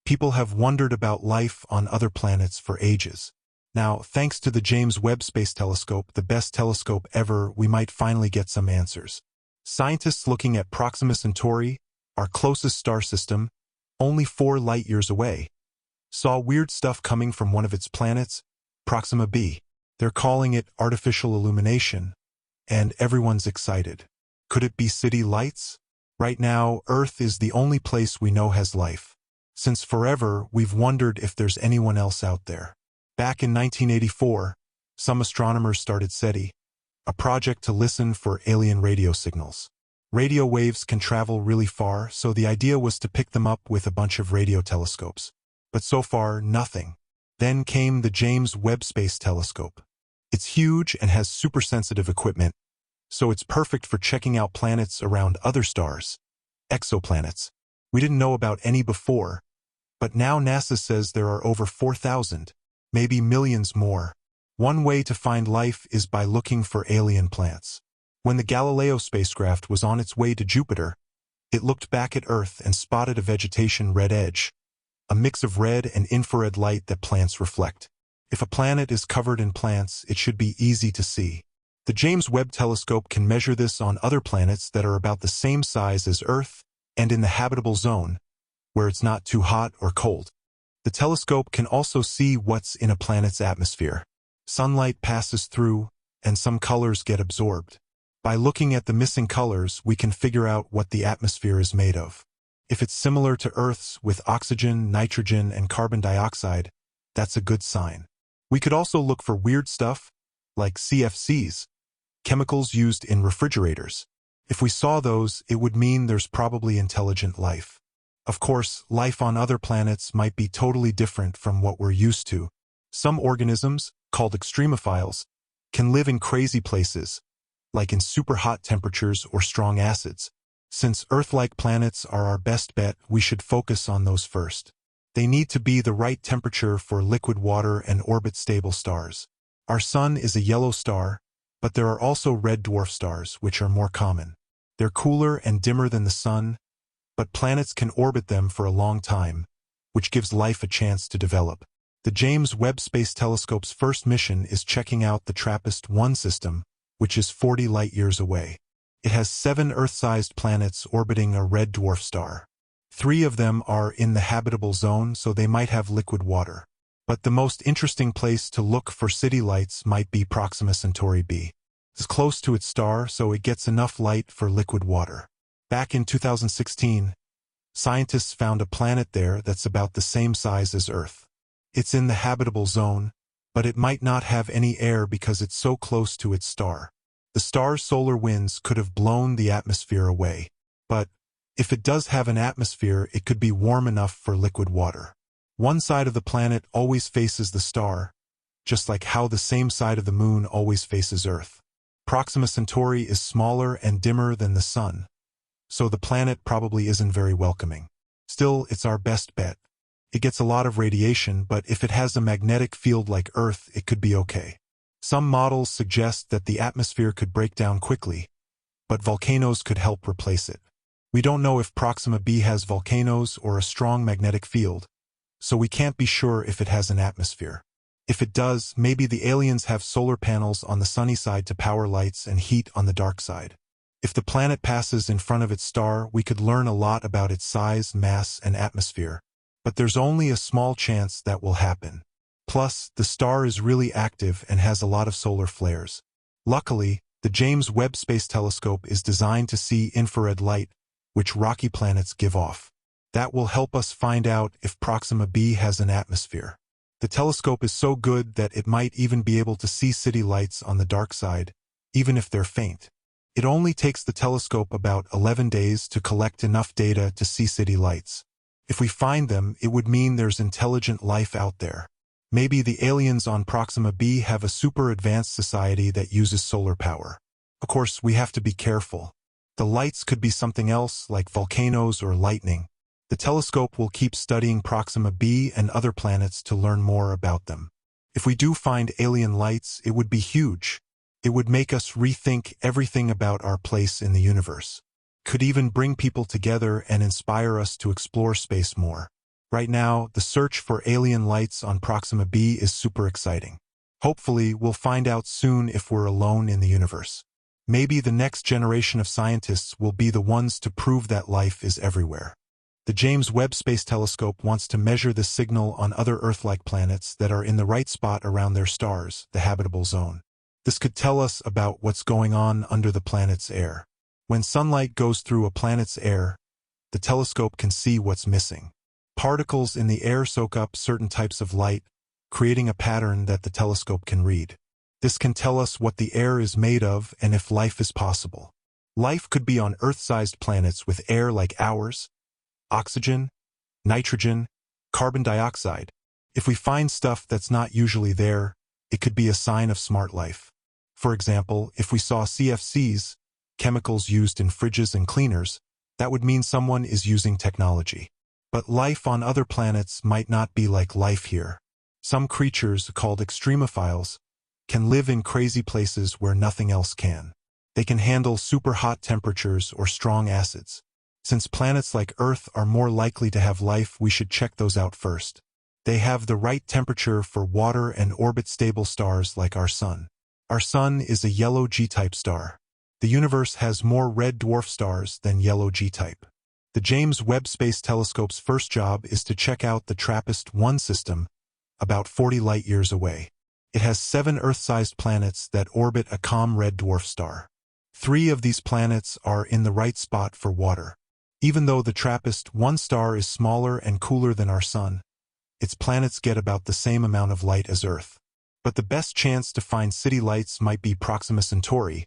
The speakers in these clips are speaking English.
People have wondered about life on other planets for ages. Now, thanks to the James Webb Space Telescope, the best telescope ever, we might finally get some answers. Scientists looking at Proxima Centauri, our closest star system, only 4 light-years away, saw weird stuff coming from one of its planets, Proxima b. They're calling it artificial illumination, and everyone's excited. Could it be city lights? Right now, Earth is the only place we know has life. Since forever, we've wondered if there's anyone else out there. Back in 1984, some astronomers started SETI, a project to listen for alien radio signals. Radio waves can travel really far, so the idea was to pick them up with a bunch of radio telescopes. But so far, nothing. Then came the James Webb Space Telescope. It's huge and has super-sensitive equipment, so it's perfect for checking out planets around other stars, exoplanets. We didn't know about any before, but now NASA says there are over 4,000, maybe millions more. One way to find life is by looking for alien plants. When the Galileo spacecraft was on its way to Jupiter, it looked back at Earth and spotted a vegetation red edge, a mix of red and infrared light that plants reflect. If a planet is covered in plants, it should be easy to see. The James Webb Telescope can measure this on other planets that are about the same size as Earth and in the habitable zone, where it's not too hot or cold. The telescope can also see what's in a planet's atmosphere. Sunlight passes through, and some colors get absorbed. By looking at the missing colors, we can figure out what the atmosphere is made of. If it's similar to Earth's with oxygen, nitrogen, and carbon dioxide, that's a good sign. We could also look for weird stuff, like CFCs, chemicals used in refrigerators. If we saw those, it would mean there's probably intelligent life. Of course, life on other planets might be totally different from what we're used to. Some organisms, called extremophiles, can live in crazy places, like in super hot temperatures or strong acids. Since Earth-like planets are our best bet, we should focus on those first. They need to be the right temperature for liquid water and orbit-stable stars. Our Sun is a yellow star, but there are also red dwarf stars, which are more common. They're cooler and dimmer than the Sun, but planets can orbit them for a long time, which gives life a chance to develop. The James Webb Space Telescope's first mission is checking out the TRAPPIST-1 system, which is 40 light-years away. It has 7 Earth-sized planets orbiting a red dwarf star. 3 of them are in the habitable zone, so they might have liquid water. But the most interesting place to look for city lights might be Proxima Centauri b. It's close to its star, so it gets enough light for liquid water. Back in 2016, scientists found a planet there that's about the same size as Earth. It's in the habitable zone, but it might not have any air because it's so close to its star. The star's solar winds could have blown the atmosphere away. But if it does have an atmosphere, it could be warm enough for liquid water. One side of the planet always faces the star, just like how the same side of the moon always faces Earth. Proxima Centauri is smaller and dimmer than the Sun, so the planet probably isn't very welcoming. Still, it's our best bet. It gets a lot of radiation, but if it has a magnetic field like Earth, it could be okay. Some models suggest that the atmosphere could break down quickly, but volcanoes could help replace it. We don't know if Proxima b has volcanoes or a strong magnetic field, so we can't be sure if it has an atmosphere. If it does, maybe the aliens have solar panels on the sunny side to power lights and heat on the dark side. If the planet passes in front of its star, we could learn a lot about its size, mass, and atmosphere. But there's only a small chance that will happen. Plus, the star is really active and has a lot of solar flares. Luckily, the James Webb Space Telescope is designed to see infrared light, which rocky planets give off. That will help us find out if Proxima b has an atmosphere. The telescope is so good that it might even be able to see city lights on the dark side, even if they're faint. It only takes the telescope about 11 days to collect enough data to see city lights. If we find them, it would mean there's intelligent life out there. Maybe the aliens on Proxima b have a super advanced society that uses solar power. Of course, we have to be careful. The lights could be something else, like volcanoes or lightning. The telescope will keep studying Proxima b and other planets to learn more about them. If we do find alien lights, it would be huge. It would make us rethink everything about our place in the universe. Could even bring people together and inspire us to explore space more. Right now, the search for alien lights on Proxima b is super exciting. Hopefully, we'll find out soon if we're alone in the universe. Maybe the next generation of scientists will be the ones to prove that life is everywhere. The James Webb Space Telescope wants to measure the signal on other Earth-like planets that are in the right spot around their stars, the habitable zone. This could tell us about what's going on under the planet's air. When sunlight goes through a planet's air, the telescope can see what's missing. Particles in the air soak up certain types of light, creating a pattern that the telescope can read. This can tell us what the air is made of and if life is possible. Life could be on Earth-sized planets with air like ours, oxygen, nitrogen, carbon dioxide. If we find stuff that's not usually there, it could be a sign of smart life. For example, if we saw CFCs, chemicals used in fridges and cleaners, that would mean someone is using technology. But life on other planets might not be like life here. Some creatures, called extremophiles, can live in crazy places where nothing else can. They can handle super hot temperatures or strong acids. Since planets like Earth are more likely to have life, we should check those out first. They have the right temperature for water and orbit stable stars like our Sun. Our Sun is a yellow G-type star. The universe has more red dwarf stars than yellow G-type. The James Webb Space Telescope's first job is to check out the TRAPPIST-1 system, about 40 light-years away. It has 7 Earth-sized planets that orbit a calm red dwarf star. 3 of these planets are in the right spot for water. Even though the TRAPPIST-1 star is smaller and cooler than our Sun, its planets get about the same amount of light as Earth. But the best chance to find city lights might be Proxima Centauri,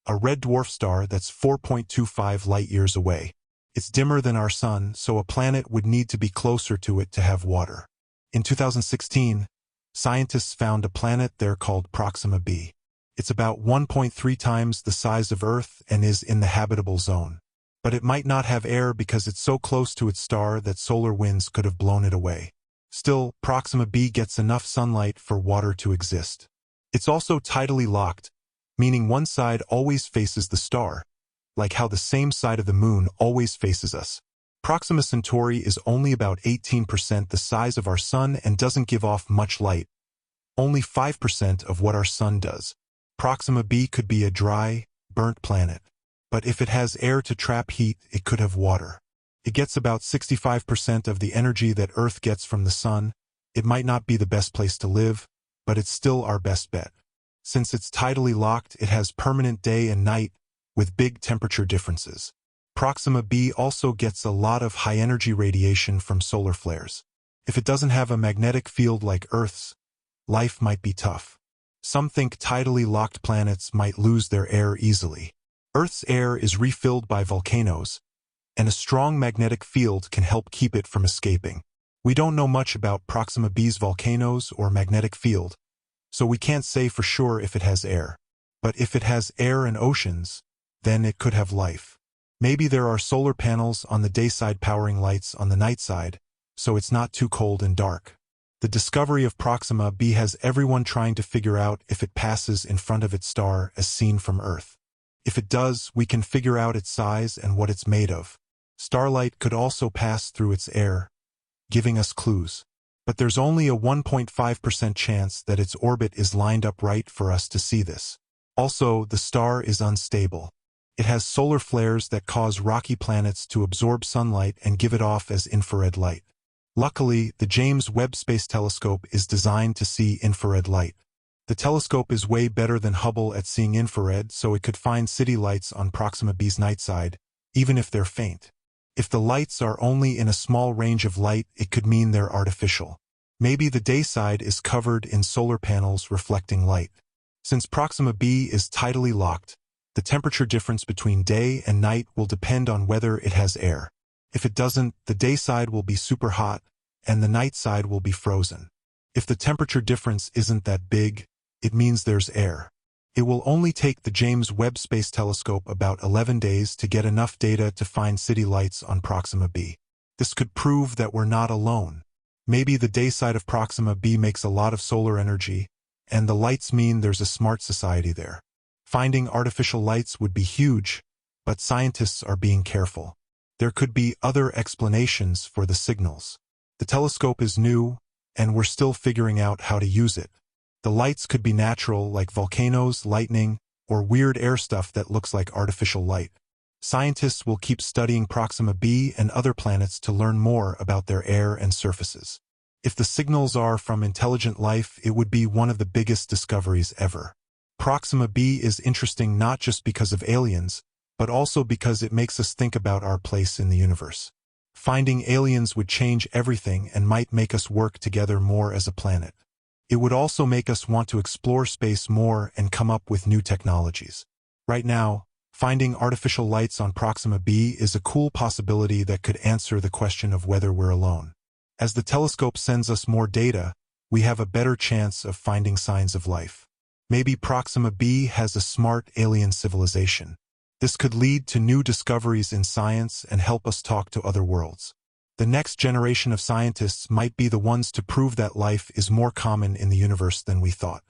a red dwarf star that's 4.25 light-years away. It's dimmer than our Sun, so a planet would need to be closer to it to have water. In 2016, scientists found a planet there called Proxima b. It's about 1.3 times the size of Earth and is in the habitable zone. But it might not have air because it's so close to its star that solar winds could have blown it away. Still, Proxima b gets enough sunlight for water to exist. It's also tidally locked, meaning one side always faces the star, like how the same side of the moon always faces us. Proxima Centauri is only about 18% the size of our Sun and doesn't give off much light, only 5% of what our Sun does. Proxima b could be a dry, burnt planet. But if it has air to trap heat, it could have water. It gets about 65% of the energy that Earth gets from the Sun. It might not be the best place to live, but it's still our best bet. Since it's tidally locked, it has permanent day and night, with big temperature differences. Proxima b also gets a lot of high-energy radiation from solar flares. If it doesn't have a magnetic field like Earth's, life might be tough. Some think tidally locked planets might lose their air easily. Earth's air is refilled by volcanoes, and a strong magnetic field can help keep it from escaping. We don't know much about Proxima b's volcanoes or magnetic field, so we can't say for sure if it has air. But if it has air and oceans, then it could have life. Maybe there are solar panels on the day side powering lights on the night side, so it's not too cold and dark. The discovery of Proxima b has everyone trying to figure out if it passes in front of its star as seen from Earth. If it does, we can figure out its size and what it's made of. Starlight could also pass through its air, giving us clues. But there's only a 1.5% chance that its orbit is lined up right for us to see this. Also, the star is unstable. It has solar flares that cause rocky planets to absorb sunlight and give it off as infrared light. Luckily, the James Webb Space Telescope is designed to see infrared light. The telescope is way better than Hubble at seeing infrared, so it could find city lights on Proxima b's night side, even if they're faint. If the lights are only in a small range of light, it could mean they're artificial. Maybe the day side is covered in solar panels reflecting light. Since Proxima b is tidally locked, the temperature difference between day and night will depend on whether it has air. If it doesn't, the day side will be super hot, and the night side will be frozen. If the temperature difference isn't that big, it means there's air. It will only take the James Webb Space Telescope about 11 days to get enough data to find city lights on Proxima b. This could prove that we're not alone. Maybe the day side of Proxima b makes a lot of solar energy, and the lights mean there's a smart society there. Finding artificial lights would be huge, but scientists are being careful. There could be other explanations for the signals. The telescope is new, and we're still figuring out how to use it. The lights could be natural, like volcanoes, lightning, or weird air stuff that looks like artificial light. Scientists will keep studying Proxima b and other planets to learn more about their air and surfaces. If the signals are from intelligent life, it would be one of the biggest discoveries ever. Proxima b is interesting not just because of aliens, but also because it makes us think about our place in the universe. Finding aliens would change everything and might make us work together more as a planet. It would also make us want to explore space more and come up with new technologies. Right now, finding artificial lights on Proxima b is a cool possibility that could answer the question of whether we're alone. As the telescope sends us more data, we have a better chance of finding signs of life. Maybe Proxima b has a smart alien civilization. This could lead to new discoveries in science and help us talk to other worlds. The next generation of scientists might be the ones to prove that life is more common in the universe than we thought.